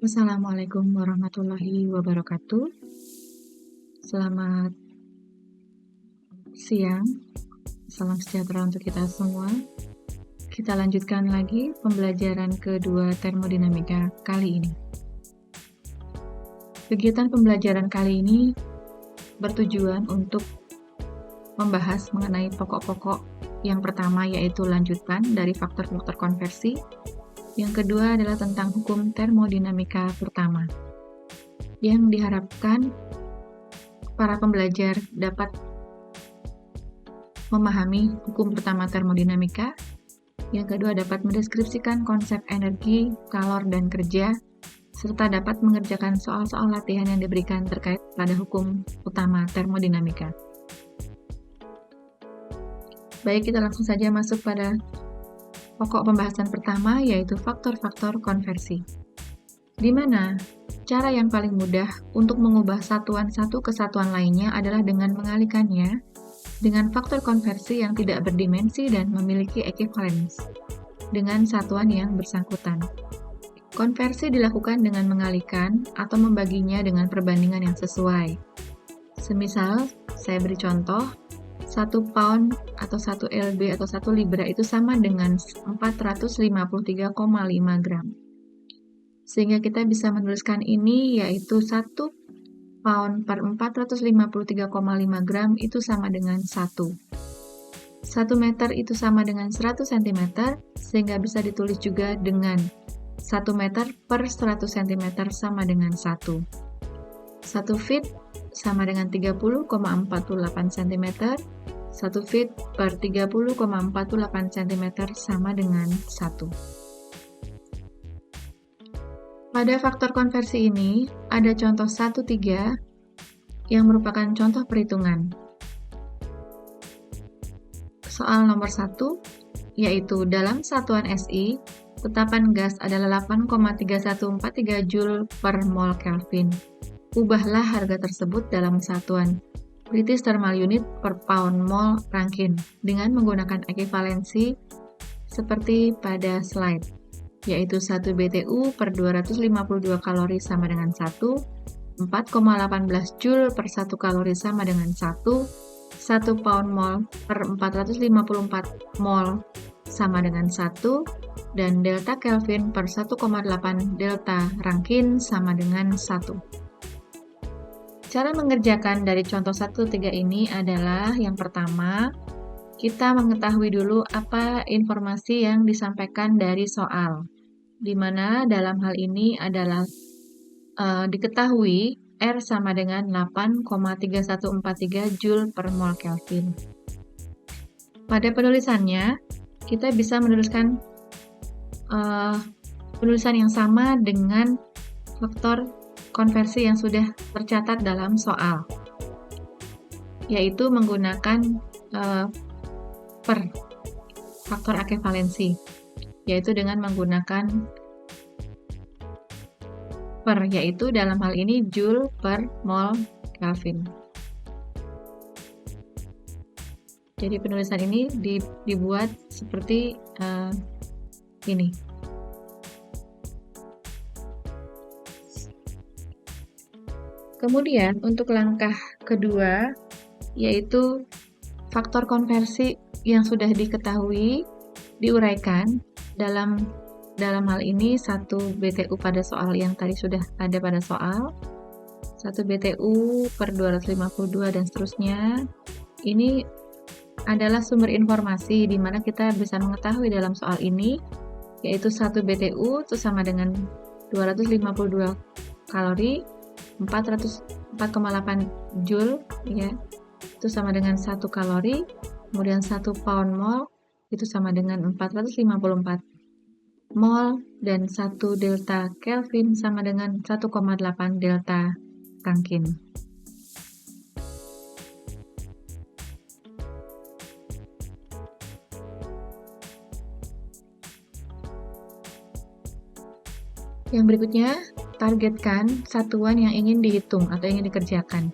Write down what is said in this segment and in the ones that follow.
Assalamualaikum warahmatullahi wabarakatuh. Selamat siang, salam sejahtera untuk kita semua. Kita lanjutkan lagi pembelajaran kedua termodinamika kali ini. Kegiatan pembelajaran kali ini bertujuan untuk membahas mengenai pokok-pokok yang pertama, yaitu lanjutan dari faktor-faktor konversi. Yang kedua adalah tentang hukum termodinamika pertama, yang diharapkan para pembelajar dapat memahami hukum pertama termodinamika. Yang kedua dapat mendeskripsikan konsep energi, kalor, dan kerja, serta dapat mengerjakan soal-soal latihan yang diberikan terkait pada hukum utama termodinamika. Baik, kita langsung saja masuk pada pokok pembahasan pertama, yaitu faktor-faktor konversi. Di mana cara yang paling mudah untuk mengubah satuan satu ke satuan lainnya adalah dengan mengalihkannya dengan faktor konversi yang tidak berdimensi dan memiliki equivalence dengan satuan yang bersangkutan. Konversi dilakukan dengan mengalihkan atau membaginya dengan perbandingan yang sesuai. Semisal, saya beri contoh, 1 pound atau 1 lb atau 1 libra itu sama dengan 453,5 gram. Sehingga kita bisa menuliskan ini yaitu 1 pound per 453,5 gram itu sama dengan 1. 1 meter itu sama dengan 100 cm, sehingga bisa ditulis juga dengan 1 meter per 100 cm sama dengan 1. 1 feet sama dengan 30,48 cm, 1 feet per 30,48 cm sama dengan 1. Pada faktor konversi ini, ada contoh 1,3 yang merupakan contoh perhitungan. Soal nomor 1, yaitu dalam satuan SI, tetapan gas adalah 8,3143 Joule per mol Kelvin. Ubahlah harga tersebut dalam satuan British Thermal Unit per pound mol Rankine dengan menggunakan ekivalensi seperti pada slide, yaitu 1 BTU per 252 kalori sama dengan 1, 4,18 Joule per 1 kalori sama dengan 1, 1 pound mol per 454 mol sama dengan 1, dan delta Kelvin per 1,8 delta Rankine sama dengan 1. Cara mengerjakan dari contoh 1,3 ini adalah yang pertama, kita mengetahui dulu apa informasi yang disampaikan dari soal, di mana dalam hal ini adalah diketahui R sama dengan 8,3143 Joule per mol Kelvin. Pada penulisannya, kita bisa menuliskan penulisan yang sama dengan faktor konversi yang sudah tercatat dalam soal, yaitu menggunakan per faktor ekivalensi, yaitu dengan menggunakan per, yaitu dalam hal ini Joule per mol Kelvin. Jadi penulisan ini dibuat seperti ini. Kemudian untuk langkah kedua, yaitu faktor konversi yang sudah diketahui diuraikan dalam hal ini 1 BTU pada soal yang tadi sudah ada pada soal, 1 BTU per 252 dan seterusnya. Ini adalah sumber informasi di mana kita bisa mengetahui dalam soal ini, yaitu 1 BTU itu sama dengan 252 kalori, 4,8 Joule, ya, itu sama dengan 1 kalori, kemudian 1 pound mol itu sama dengan 454 mol, dan 1 delta Kelvin sama dengan 1,8 delta Rankine. Yang berikutnya, targetkan satuan yang ingin dihitung atau ingin dikerjakan.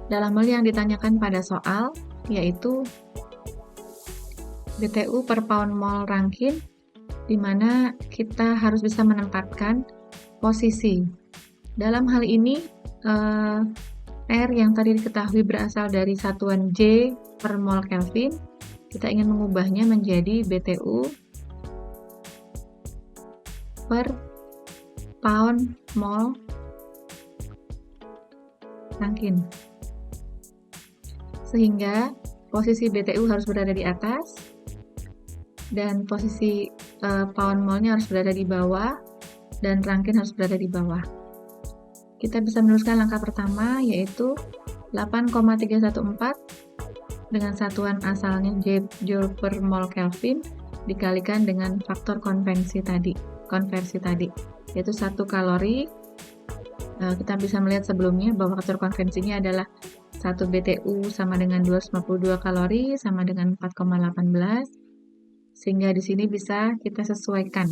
Dalam hal yang ditanyakan pada soal, yaitu BTU per pound mol Rankine, di mana kita harus bisa menempatkan posisi. Dalam hal ini, R yang tadi diketahui berasal dari satuan J per mol Kelvin, kita ingin mengubahnya menjadi BTU per pound mol Rankine. Sehingga posisi BTU harus berada di atas dan posisi pound molnya harus berada di bawah dan Rankine harus berada di bawah. Kita bisa menuliskan langkah pertama yaitu 8,314 dengan satuan asalnya Joule per mol Kelvin dikalikan dengan faktor konversi tadi, yaitu 1 kalori. Kita bisa melihat sebelumnya bahwa faktor konvensinya adalah 1 BTU sama dengan 252 kalori sama dengan 4,18, sehingga di sini bisa kita sesuaikan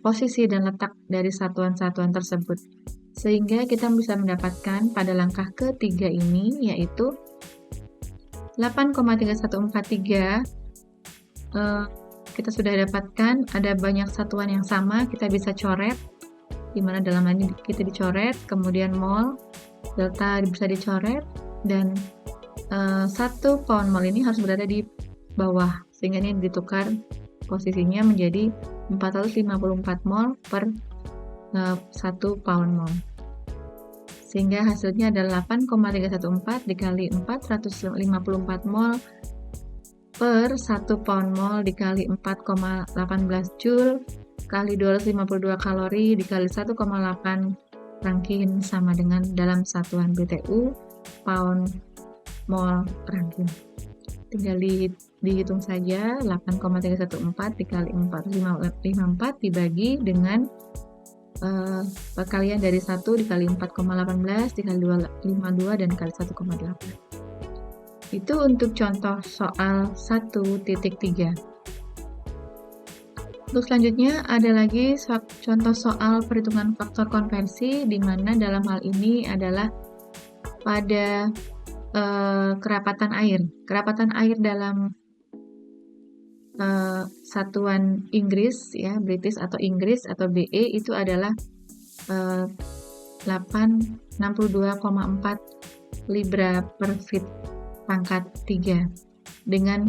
posisi dan letak dari satuan-satuan tersebut, sehingga kita bisa mendapatkan pada langkah ketiga ini yaitu 8,3143. Kita sudah dapatkan ada banyak satuan yang sama, kita bisa coret, di mana dalam hal ini kita dicoret, kemudian mol, delta bisa dicoret, dan 1 pound mol ini harus berada di bawah, sehingga ini ditukar posisinya menjadi 454 mol per 1 pound mol. Sehingga hasilnya adalah 8,314 dikali 454 mol per 1 pound mol dikali 4,18 joule kali 252 kalori dikali 1,8 Rankine sama dengan dalam satuan BTU pound mol Rankine. Tinggal dihitung saja, 8,314 dikali 454 dibagi dengan perkalian dari 1 dikali 4,18 dikali 252 dan dikali 1,8. Itu untuk contoh soal 1.3. Untuk selanjutnya ada lagi contoh soal perhitungan faktor konversi, di mana dalam hal ini adalah pada kerapatan air. Kerapatan air dalam satuan Inggris, ya, British atau Inggris atau BE itu adalah 62,4 libra per feet pangkat 3 dengan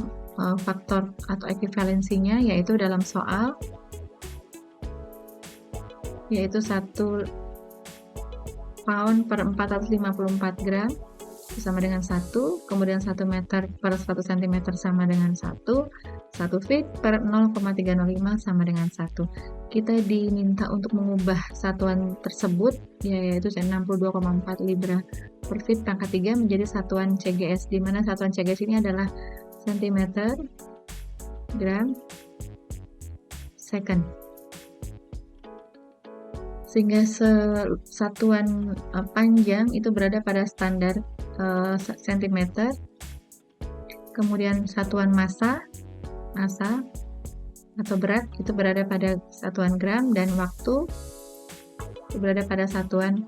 faktor atau ekivalensinya yaitu dalam soal yaitu 1 pound per 454 gram sama dengan 1, kemudian 1 meter per 1 cm sama dengan 1 feet per 0,305 sama dengan 1. Kita diminta untuk mengubah satuan tersebut yaitu 62,4 libra per feet pangkat 3 menjadi satuan CGS, di mana satuan CGS ini adalah cm, gram, second. Sehingga satuan panjang itu berada pada standar cm, kemudian satuan massa atau berat itu berada pada satuan gram, dan waktu itu berada pada satuan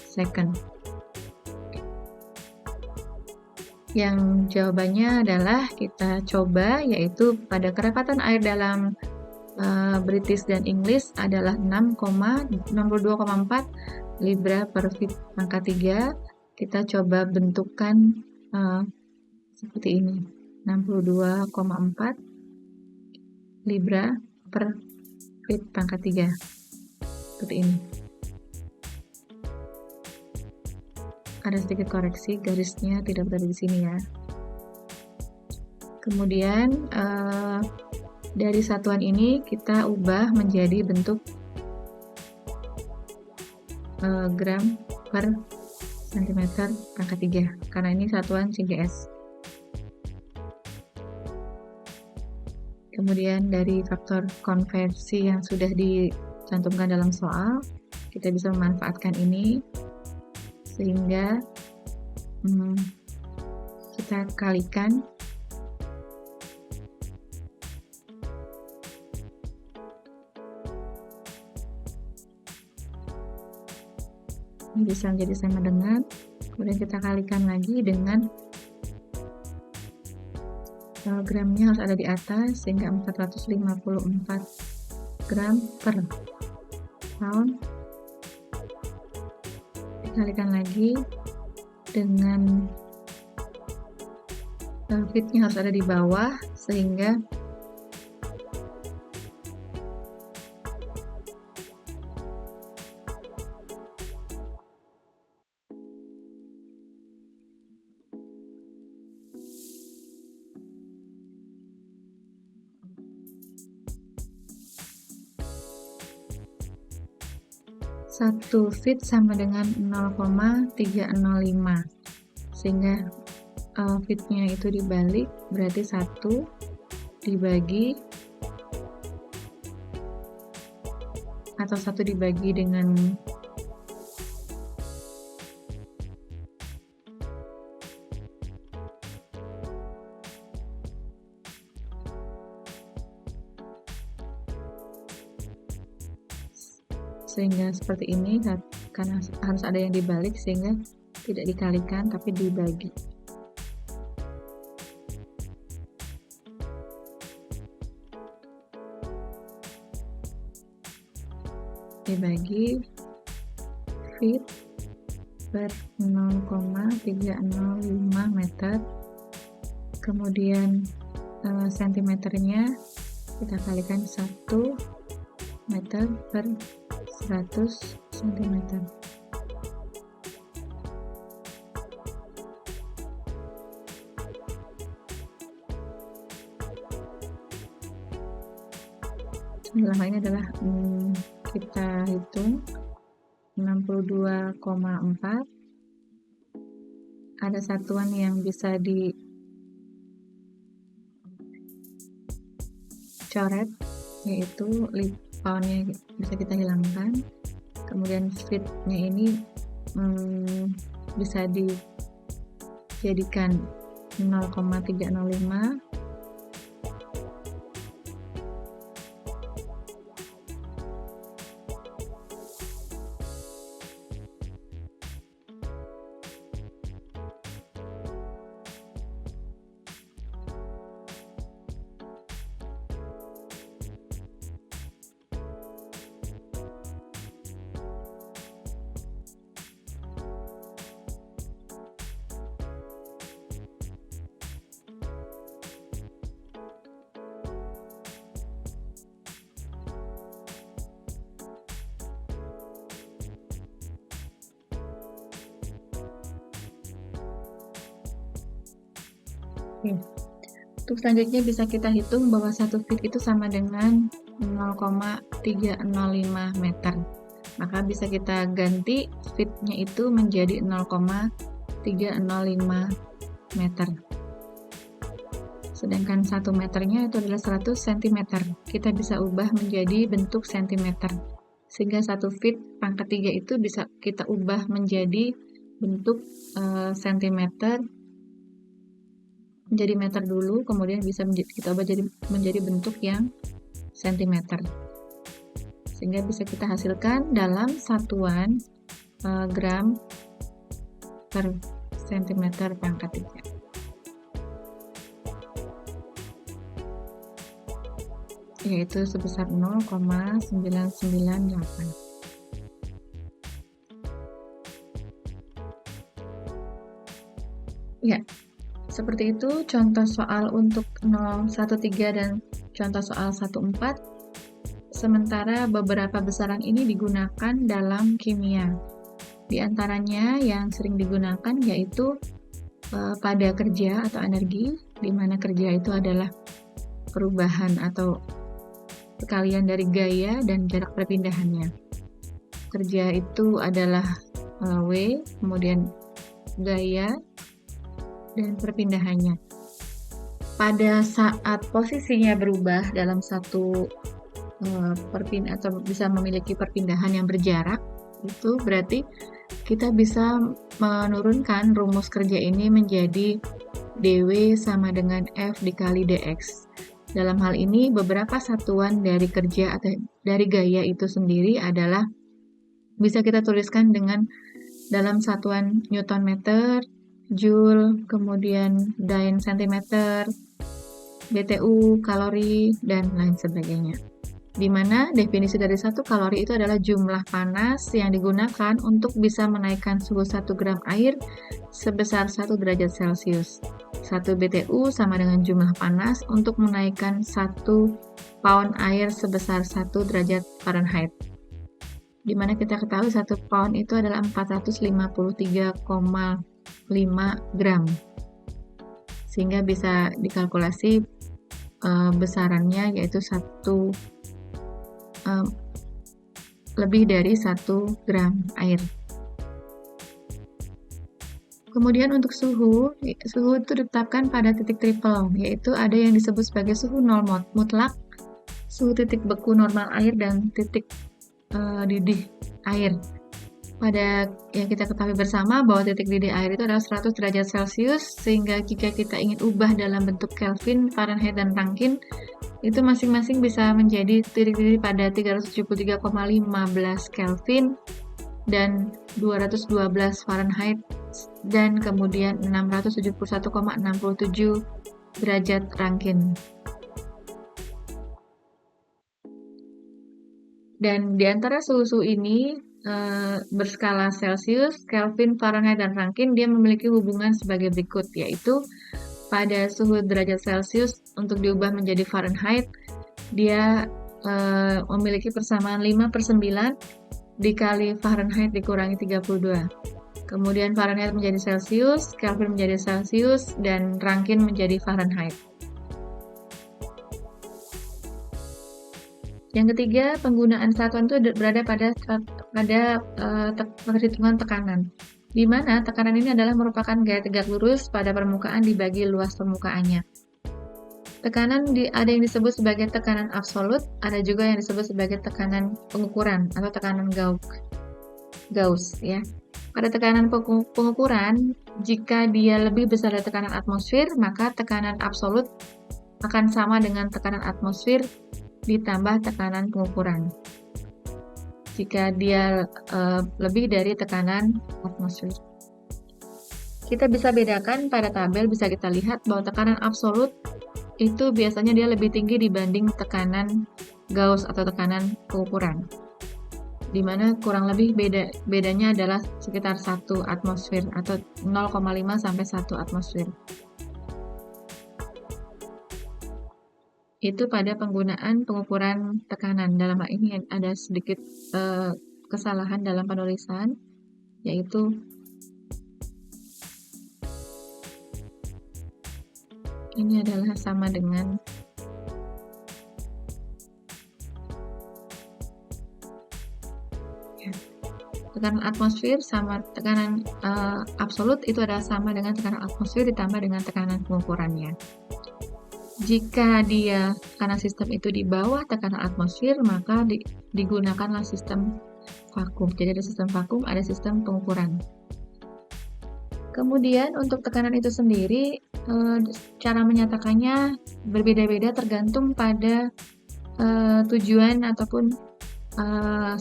second. Yang jawabannya adalah kita coba, yaitu pada kerapatan air dalam British dan English adalah 62,4 libra per feet pangkat 3. Kita coba bentukkan seperti ini, 62,4 libra per feet pangkat 3 seperti ini. Ada sedikit koreksi, garisnya tidak berada di sini ya. Kemudian dari satuan ini kita ubah menjadi bentuk gram per cm pangkat 3 karena ini satuan CGS. Kemudian dari faktor konversi yang sudah dicantumkan dalam soal, kita bisa memanfaatkan ini sehingga kita kalikan ini bisa menjadi sama dengan, kemudian kita kalikan lagi dengan gramnya harus ada di atas sehingga 454 gram per pound dikalikan lagi dengan feet-nya harus ada di bawah sehingga satu feet sama dengan 0,305, sehingga feet-nya itu dibalik, berarti 1 dibagi atau 1 dibagi dengan sehingga seperti ini, karena harus ada yang dibalik sehingga tidak dikalikan tapi dibagi. Dibagi feet per 0,305 meter, kemudian sentimeternya kita kalikan 1 meter per 100 cm. Selama ini adalah kita hitung 62,4. Ada satuan yang bisa dicoret, yaitu pound-nya bisa kita hilangkan, kemudian feet-nya ini bisa dijadikan 0,305, Untuk selanjutnya bisa kita hitung bahwa 1 feet itu sama dengan 0,305 meter. Maka bisa kita ganti feet-nya itu menjadi 0,305 meter. Sedangkan 1 meternya itu adalah 100 cm. Kita bisa ubah menjadi bentuk cm. Sehingga 1 feet pangkat 3 itu bisa kita ubah menjadi bentuk cm, menjadi meter dulu, kemudian bisa kita ubah menjadi bentuk yang sentimeter, sehingga bisa kita hasilkan dalam satuan gram per sentimeter pangkat 3, yaitu sebesar 0,998. Ya, seperti itu contoh soal untuk 013 dan contoh soal 14. Sementara beberapa besaran ini digunakan dalam kimia. Di antaranya yang sering digunakan yaitu pada kerja atau energi, di mana kerja itu adalah perubahan atau perkalian dari gaya dan jarak perpindahannya. Kerja itu adalah W, kemudian gaya, dan perpindahannya. Pada saat posisinya berubah dalam satu atau bisa memiliki perpindahan yang berjarak, itu berarti kita bisa menurunkan rumus kerja ini menjadi dW sama dengan F dikali dx. Dalam hal ini beberapa satuan dari kerja atau dari gaya itu sendiri adalah bisa kita tuliskan dengan dalam satuan Newton meter, Joule, kemudian Dyne cm, BTU, kalori, dan lain sebagainya. di mana definisi dari 1 kalori itu adalah jumlah panas yang digunakan untuk bisa menaikkan suhu 1 gram air sebesar 1 derajat Celcius. 1 BTU sama dengan jumlah panas untuk menaikkan 1 pound air sebesar 1 derajat Fahrenheit. Di mana kita ketahui 1 pound itu adalah 453,5 gram. Sehingga bisa dikalkulasi besarannya yaitu lebih dari 1 gram air. Kemudian untuk suhu itu ditetapkan pada titik triple, yaitu ada yang disebut sebagai suhu nol mutlak, suhu titik beku normal air, dan titik didih air. Pada yang kita ketahui bersama bahwa titik didih air itu adalah 100 derajat Celcius, sehingga jika kita ingin ubah dalam bentuk Kelvin, Fahrenheit, dan Rankine, itu masing-masing bisa menjadi titik didih pada 373,15 Kelvin dan 212 Fahrenheit dan kemudian 671,67 derajat Rankine. Dan di antara suhu-suhu ini berskala Celsius, Kelvin, Fahrenheit, dan Rankine, dia memiliki hubungan sebagai berikut, yaitu pada suhu derajat Celsius untuk diubah menjadi Fahrenheit, dia memiliki persamaan 5/9 dikali Fahrenheit dikurangi 32. Kemudian Fahrenheit menjadi Celsius, Kelvin menjadi Celsius, dan Rankine menjadi Fahrenheit. Yang ketiga, penggunaan satuan itu berada pada perhitungan tekanan, di mana tekanan ini adalah merupakan gaya tegak lurus pada permukaan dibagi luas permukaannya. Tekanan ada yang disebut sebagai tekanan absolut, ada juga yang disebut sebagai tekanan pengukuran atau tekanan Gauss, ya. Pada tekanan pengukuran, jika dia lebih besar dari tekanan atmosfer, maka tekanan absolut akan sama dengan tekanan atmosfer ditambah tekanan pengukuran. Jika dia lebih dari tekanan atmosfer. Kita bisa bedakan pada tabel, bisa kita lihat bahwa tekanan absolut itu biasanya dia lebih tinggi dibanding tekanan Gauss atau tekanan pengukuran. Di mana kurang lebih bedanya adalah sekitar 1 atmosfer atau 0,5 sampai 1 atmosfer. Itu pada penggunaan pengukuran tekanan. Dalam hal ini ada sedikit kesalahan dalam penulisan, yaitu ini adalah sama dengan tekanan atmosfer sama tekanan absolut itu adalah sama dengan tekanan atmosfer ditambah dengan tekanan pengukurannya. Jika karena sistem itu di bawah tekanan atmosfer, maka digunakanlah sistem vakum. Jadi ada sistem vakum, ada sistem pengukuran. Kemudian untuk tekanan itu sendiri, cara menyatakannya berbeda-beda tergantung pada tujuan ataupun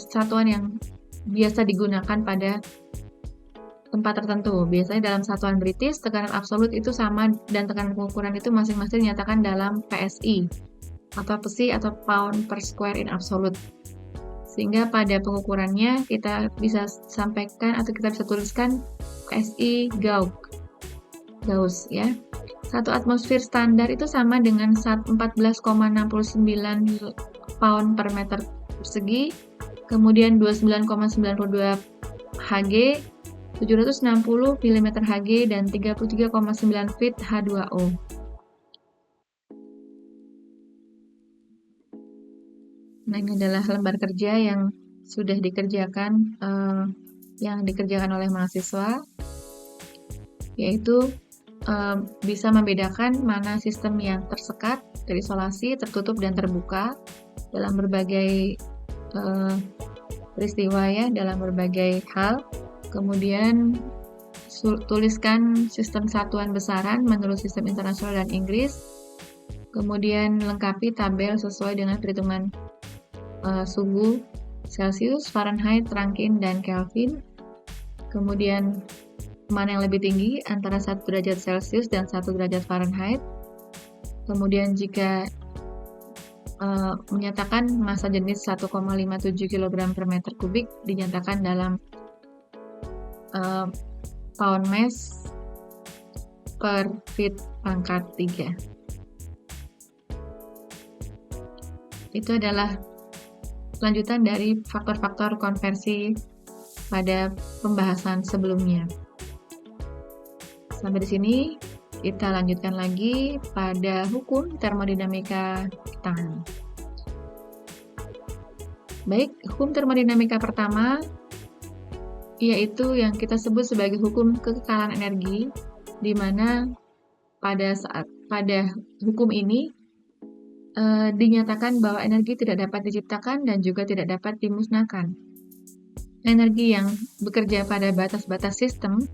satuan yang biasa digunakan pada tempat tertentu. Biasanya dalam satuan British, tekanan absolut itu sama dan tekanan pengukuran itu masing-masing dinyatakan dalam PSI atau PSI atau pound per square in absolute. Sehingga pada pengukurannya kita bisa sampaikan atau kita bisa tuliskan PSI Gauss, ya. 1 atmosfer standar itu sama dengan 14,69 pound per meter persegi, kemudian 29,92 Hg, 760 mm Hg, dan 33,9 feet H2O. Nah, ini adalah lembar kerja yang sudah dikerjakan, oleh mahasiswa, yaitu bisa membedakan mana sistem yang tersekat, terisolasi, tertutup, dan terbuka dalam berbagai peristiwa, ya, dalam berbagai hal. Kemudian tuliskan sistem satuan besaran menurut sistem internasional dan Inggris. Kemudian lengkapi tabel sesuai dengan perhitungan suhu Celsius, Fahrenheit, Rankine, dan Kelvin. Kemudian mana yang lebih tinggi antara 1 derajat Celsius dan 1 derajat Fahrenheit. Kemudian jika menyatakan massa jenis 1,57 kg per meter kubik dinyatakan dalam pound mass per feet pangkat 3. Itu adalah lanjutan dari faktor-faktor konversi pada pembahasan sebelumnya. Sampai di sini kita lanjutkan lagi pada hukum termodinamika tahan. Baik, hukum termodinamika pertama yaitu yang kita sebut sebagai hukum kekekalan energi, di mana pada hukum ini dinyatakan bahwa energi tidak dapat diciptakan dan juga tidak dapat dimusnahkan. Energi yang bekerja pada batas-batas sistem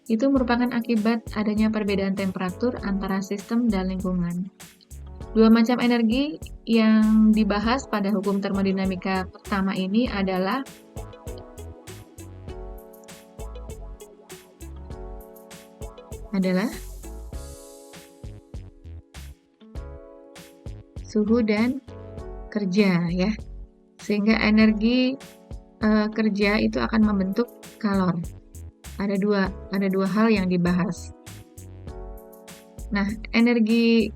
itu merupakan akibat adanya perbedaan temperatur antara sistem dan lingkungan. Dua macam energi yang dibahas pada hukum termodinamika pertama ini adalah suhu dan kerja, ya. Sehingga energi kerja itu akan membentuk kalor. Ada dua hal yang dibahas. Nah, energi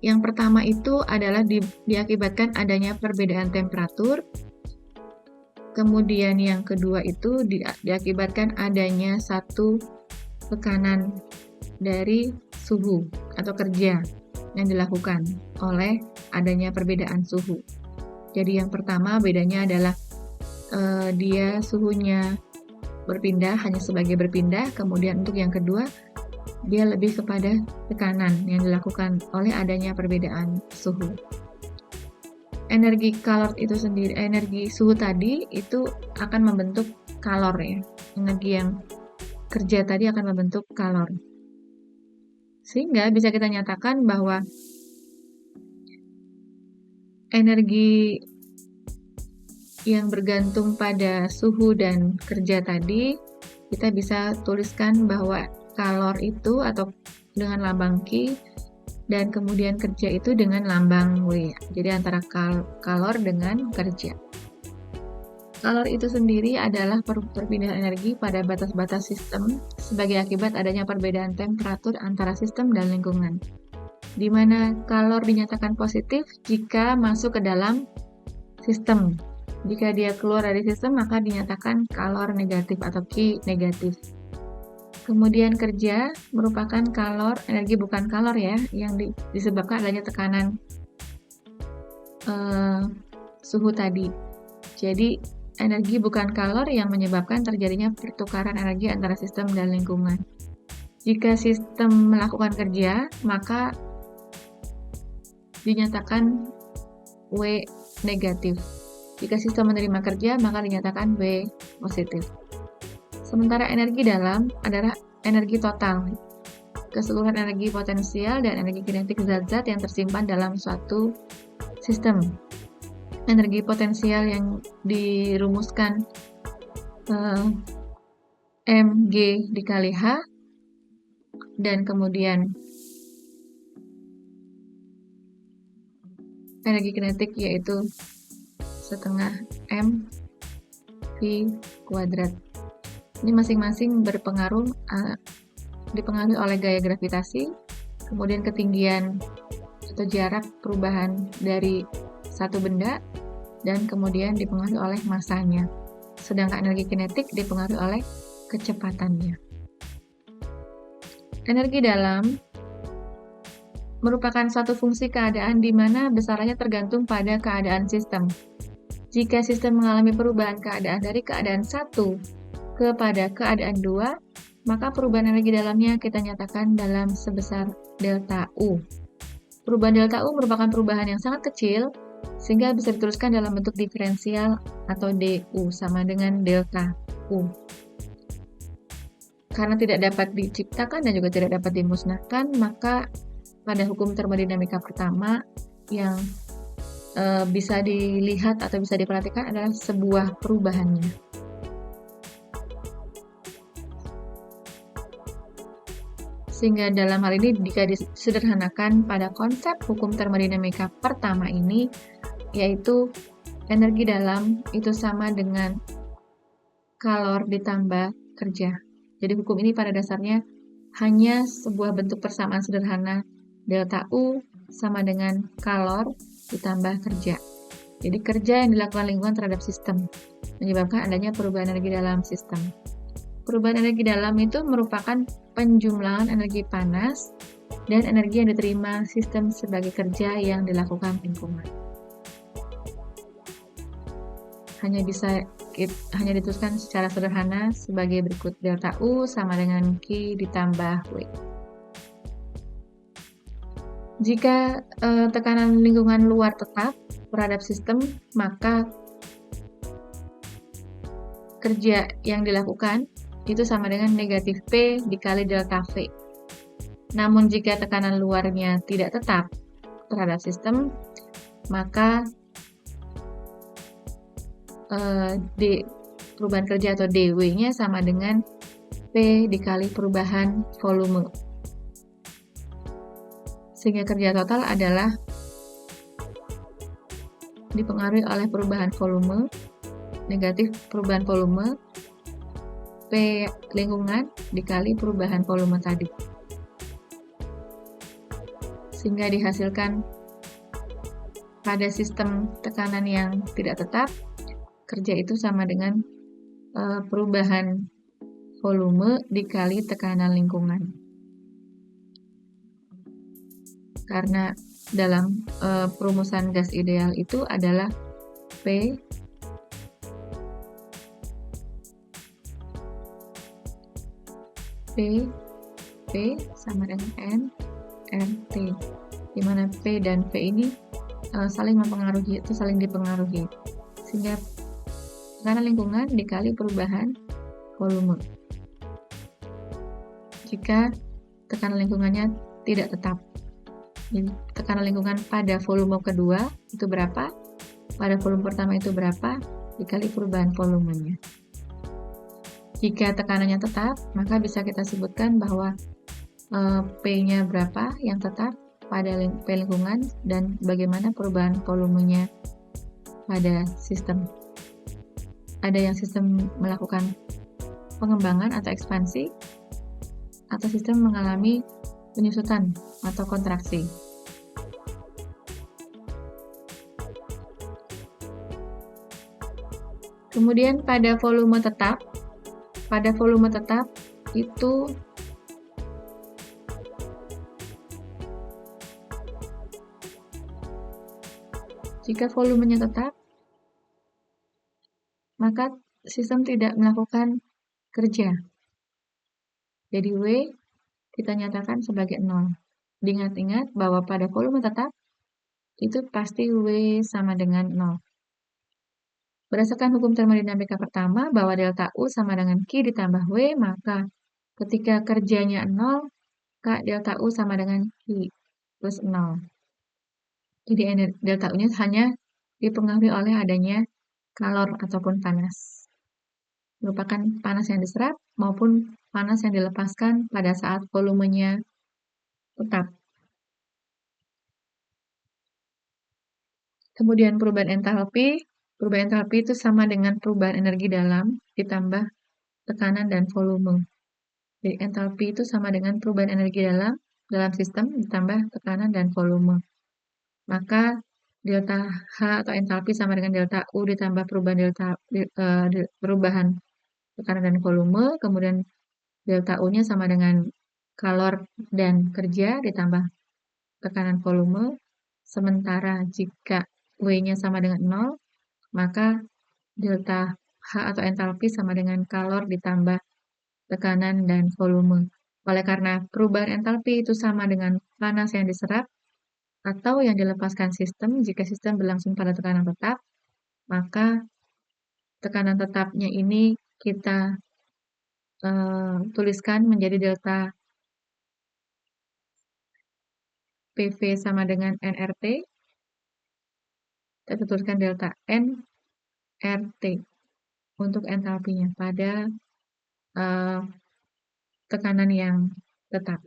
yang pertama itu adalah diakibatkan adanya perbedaan temperatur. Kemudian yang kedua itu diakibatkan adanya satu tekanan dari suhu atau kerja yang dilakukan oleh adanya perbedaan suhu. Jadi yang pertama bedanya adalah dia suhunya berpindah, hanya sebagai berpindah. Kemudian untuk yang kedua, dia lebih kepada tekanan yang dilakukan oleh adanya perbedaan suhu. Energi kalor itu sendiri, energi suhu tadi itu akan membentuk kalor, ya. Energi yang kerja tadi akan membentuk kalor. Sehingga bisa kita nyatakan bahwa energi yang bergantung pada suhu dan kerja tadi, kita bisa tuliskan bahwa kalor itu atau dengan lambang Q dan kemudian kerja itu dengan lambang W. Jadi antara kalor dengan kerja. Kalor itu sendiri adalah perpindahan energi pada batas-batas sistem sebagai akibat adanya perbedaan temperatur antara sistem dan lingkungan, di mana kalor dinyatakan positif jika masuk ke dalam sistem. Jika dia keluar dari sistem, maka dinyatakan kalor negatif atau Q negatif. Kemudian kerja merupakan kalor, energi bukan kalor, ya, yang disebabkan adanya tekanan suhu tadi. Jadi, energi bukan kalor yang menyebabkan terjadinya pertukaran energi antara sistem dan lingkungan. Jika sistem melakukan kerja, maka dinyatakan W negatif. Jika sistem menerima kerja, maka dinyatakan W positif. Sementara energi dalam adalah energi total, keseluruhan energi potensial dan energi kinetik zat-zat yang tersimpan dalam suatu sistem. Energi potensial yang dirumuskan mg dikali h, dan kemudian energi kinetik yaitu setengah m v kuadrat. Ini masing-masing dipengaruhi oleh gaya gravitasi, kemudian ketinggian atau jarak perubahan dari satu benda, dan kemudian dipengaruhi oleh massanya. Sedangkan energi kinetik dipengaruhi oleh kecepatannya. Energi dalam merupakan suatu fungsi keadaan di mana besarannya tergantung pada keadaan sistem. Jika sistem mengalami perubahan keadaan dari keadaan 1 kepada keadaan 2, maka perubahan energi dalamnya kita nyatakan dalam sebesar delta U. Perubahan delta U merupakan perubahan yang sangat kecil, sehingga bisa dituliskan dalam bentuk diferensial atau DU sama dengan delta U. Karena tidak dapat diciptakan dan juga tidak dapat dimusnahkan, maka pada hukum termodinamika pertama yang bisa dilihat atau bisa diperhatikan adalah sebuah perubahannya. Sehingga dalam hal ini jika disederhanakan pada konsep hukum termodinamika pertama ini, yaitu energi dalam itu sama dengan kalor ditambah kerja. Jadi hukum ini pada dasarnya hanya sebuah bentuk persamaan sederhana, delta U sama dengan kalor ditambah kerja. Jadi kerja yang dilakukan lingkungan terhadap sistem menyebabkan adanya perubahan energi dalam sistem. Perubahan energi dalam itu merupakan penjumlahan energi panas dan energi yang diterima sistem sebagai kerja yang dilakukan lingkungan. Hanya dituliskan secara sederhana sebagai berikut. Delta U sama dengan Q ditambah W. Jika tekanan lingkungan luar tetap terhadap sistem, maka kerja yang dilakukan itu sama dengan negatif P dikali delta V. Namun jika tekanan luarnya tidak tetap terhadap sistem, maka perubahan kerja atau dW-nya sama dengan P dikali perubahan volume. Sehingga kerja total adalah dipengaruhi oleh perubahan volume, negatif perubahan volume, P lingkungan dikali perubahan volume tadi. Sehingga dihasilkan pada sistem tekanan yang tidak tetap, kerja itu sama dengan perubahan volume dikali tekanan lingkungan. Karena dalam perumusan gas ideal itu adalah P sama dengan N RT, di mana P dan V ini saling mempengaruhi, itu saling dipengaruhi, sehingga tekanan lingkungan dikali perubahan volume. Jika tekanan lingkungannya tidak tetap, jadi tekanan lingkungan pada volume kedua itu berapa, pada volume pertama itu berapa, dikali perubahan volumenya. Jika tekanannya tetap, maka bisa kita sebutkan bahwa P-nya berapa yang tetap pada P lingkungan dan bagaimana perubahan volumenya pada sistem. Ada yang sistem melakukan pengembangan atau ekspansi, atau sistem mengalami penyusutan atau kontraksi. Kemudian pada volume tetap itu jika volumenya tetap, maka sistem tidak melakukan kerja. Jadi W kita nyatakan sebagai 0. Diingat-ingat bahwa pada volume tetap, itu pasti W sama dengan 0. Berdasarkan hukum termodinamika pertama, bahwa delta U sama dengan Q ditambah W, maka ketika kerjanya 0, maka delta U sama dengan Q plus 0. Jadi delta U-nya hanya dipengaruhi oleh adanya kalor ataupun panas. Merupakan panas yang diserap maupun panas yang dilepaskan pada saat volumenya tetap. Kemudian perubahan entalpi itu sama dengan perubahan energi dalam ditambah tekanan dan volume. Jadi entalpi itu sama dengan perubahan energi dalam sistem ditambah tekanan dan volume. Maka delta H atau entalpi sama dengan delta U ditambah perubahan tekanan dan volume, kemudian delta U-nya sama dengan kalor dan kerja ditambah tekanan volume. Sementara jika W-nya sama dengan 0, maka delta H atau entalpi sama dengan kalor ditambah tekanan dan volume. Oleh karena perubahan entalpi itu sama dengan panas yang diserap atau yang dilepaskan sistem, jika sistem berlangsung pada tekanan tetap, maka tekanan tetapnya ini kita tuliskan menjadi delta PV sama dengan nRT. Kita tuliskan delta nRT untuk entalpinya pada tekanan yang tetap.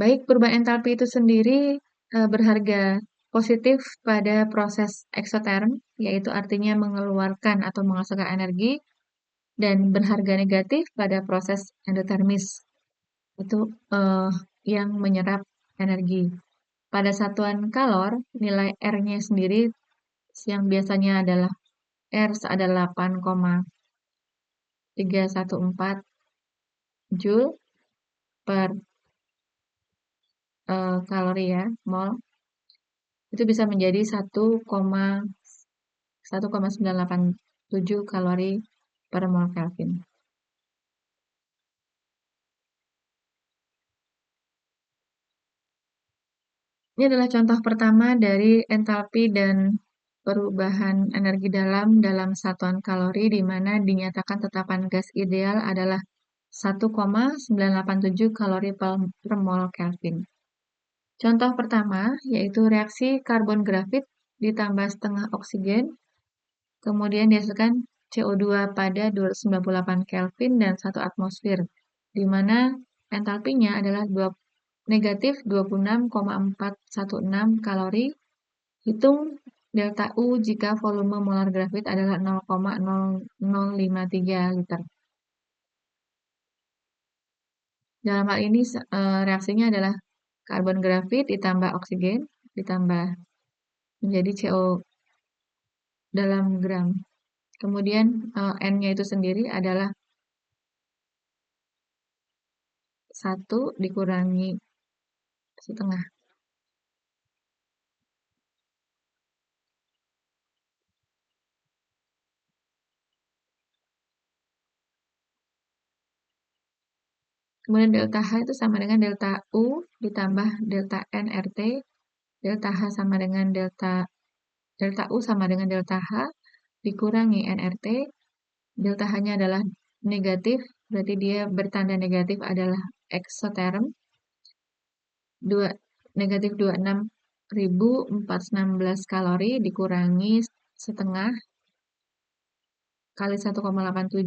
Baik, perubahan entalpi itu sendiri berharga positif pada proses eksoterm, yaitu artinya mengeluarkan atau menghasilkan energi, dan berharga negatif pada proses endotermis, itu yang menyerap energi. Pada satuan kalor, nilai R-nya sendiri yang biasanya adalah R ada 8,314 Joule per kalori ya, mol, itu bisa menjadi 1,987 kalori per mol Kelvin. Ini adalah contoh pertama dari entalpi dan perubahan energi dalam satuan kalori di mana dinyatakan tetapan gas ideal adalah 1,987 kalori per mol Kelvin. Contoh pertama yaitu reaksi karbon grafit ditambah setengah oksigen, kemudian dihasilkan CO2 pada 298 Kelvin dan 1 atmosfer, di mana entalpinya adalah negatif 26,416 kalori. Hitung delta U jika volume molar grafit adalah 0,0053 liter. Dalam hal ini reaksinya adalah karbon grafit ditambah oksigen ditambah menjadi CO dalam gram. Kemudian N-nya itu sendiri adalah 1 dikurangi setengah. Kemudian delta H itu sama dengan delta U ditambah delta nRT. Delta H sama dengan delta U sama dengan delta H dikurangi nRT. Delta H-nya adalah negatif, berarti dia bertanda negatif adalah eksoterm. Negatif 26.416 kalori dikurangi setengah kali 1,87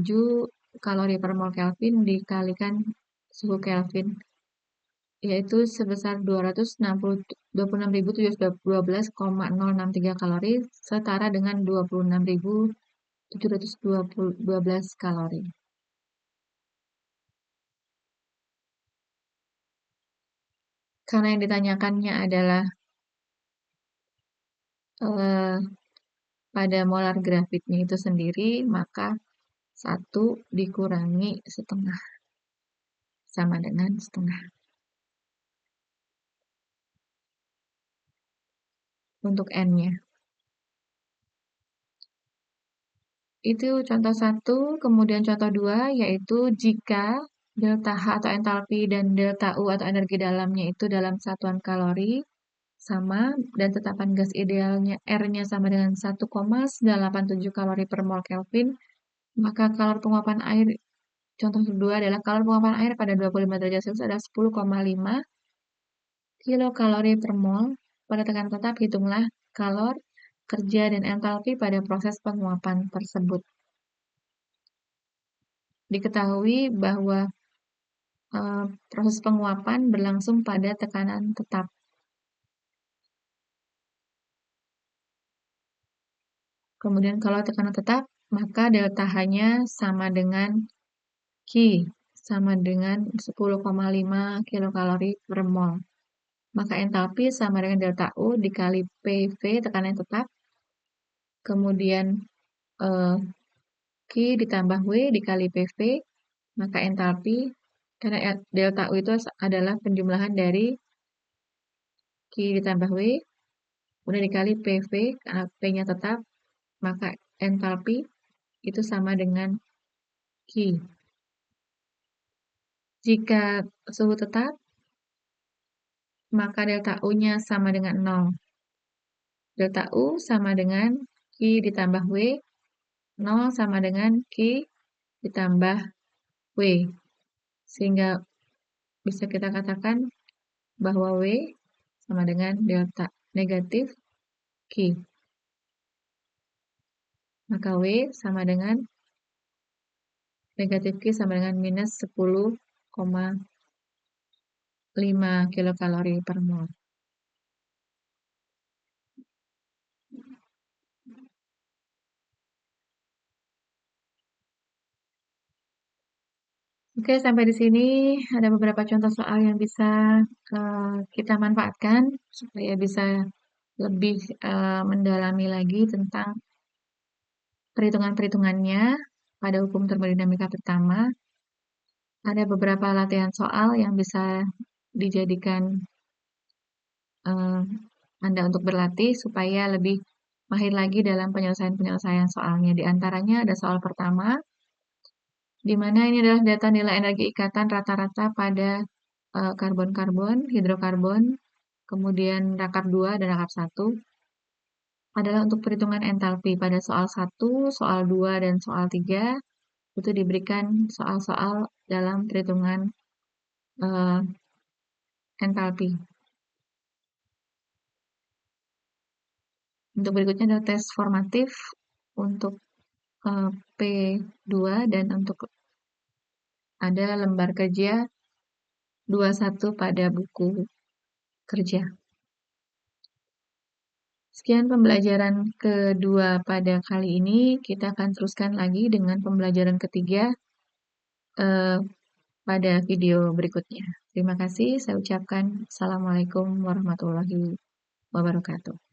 kalori per mol Kelvin dikalikan suhu Kelvin, yaitu sebesar 26.712,063 kalori, setara dengan 26.712 kalori. Karena yang ditanyakannya adalah pada molar grafitnya itu sendiri, maka 1 dikurangi setengah sama dengan setengah. Untuk N-nya. Itu contoh 1, kemudian contoh 2, yaitu jika delta H atau entalpi dan delta U atau energi dalamnya itu dalam satuan kalori sama dan tetapan gas idealnya R-nya sama dengan 1,987 kalori per mol Kelvin, maka kalor penguapan air, contoh kedua adalah kalor penguapan air pada 25 derajat Celcius adalah 10,5 kilokalori per mol. Pada tekanan tetap, hitunglah kalor, kerja, dan entalpi pada proses penguapan tersebut. Diketahui bahwa proses penguapan berlangsung pada tekanan tetap. Kemudian kalau tekanan tetap, maka delta H-nya sama dengan Q, sama dengan 10,5 kilokalori per mol. Maka entalpi sama dengan delta U dikali PV, tekanan tetap. Kemudian Q ditambah W dikali PV, maka entalpi, karena delta U itu adalah penjumlahan dari Q ditambah W, kemudian dikali PV, karena P-nya tetap, maka entalpi itu sama dengan Q. Jika suhu tetap, maka delta U-nya sama dengan 0. Delta U sama dengan Q ditambah W, 0 sama dengan Q ditambah W. Sehingga bisa kita katakan bahwa W sama dengan delta negatif Q. Maka W sama dengan negatif Q sama dengan minus 10,5 5 kilokalori per mol. Oke, sampai di sini ada beberapa contoh soal yang bisa kita manfaatkan supaya bisa lebih mendalami lagi tentang perhitungan-perhitungannya pada hukum termodinamika pertama. Ada beberapa latihan soal yang bisa dijadikan Anda untuk berlatih supaya lebih mahir lagi dalam penyelesaian-penyelesaian soalnya. Di antaranya ada soal pertama, di mana ini adalah data nilai energi ikatan rata-rata pada karbon-karbon, hidrokarbon, kemudian rakap 2 dan rakap 1 adalah untuk perhitungan entalpi. Pada soal 1, soal 2, dan soal 3 itu diberikan soal-soal dalam perhitungan eh, entalpi. Untuk berikutnya adalah tes formatif untuk P2 dan untuk ada lembar kerja 21 pada buku kerja. Sekian pembelajaran kedua pada kali ini. Kita akan teruskan lagi dengan pembelajaran ketiga pada video berikutnya. Terima kasih. Saya ucapkan Assalamualaikum warahmatullahi wabarakatuh.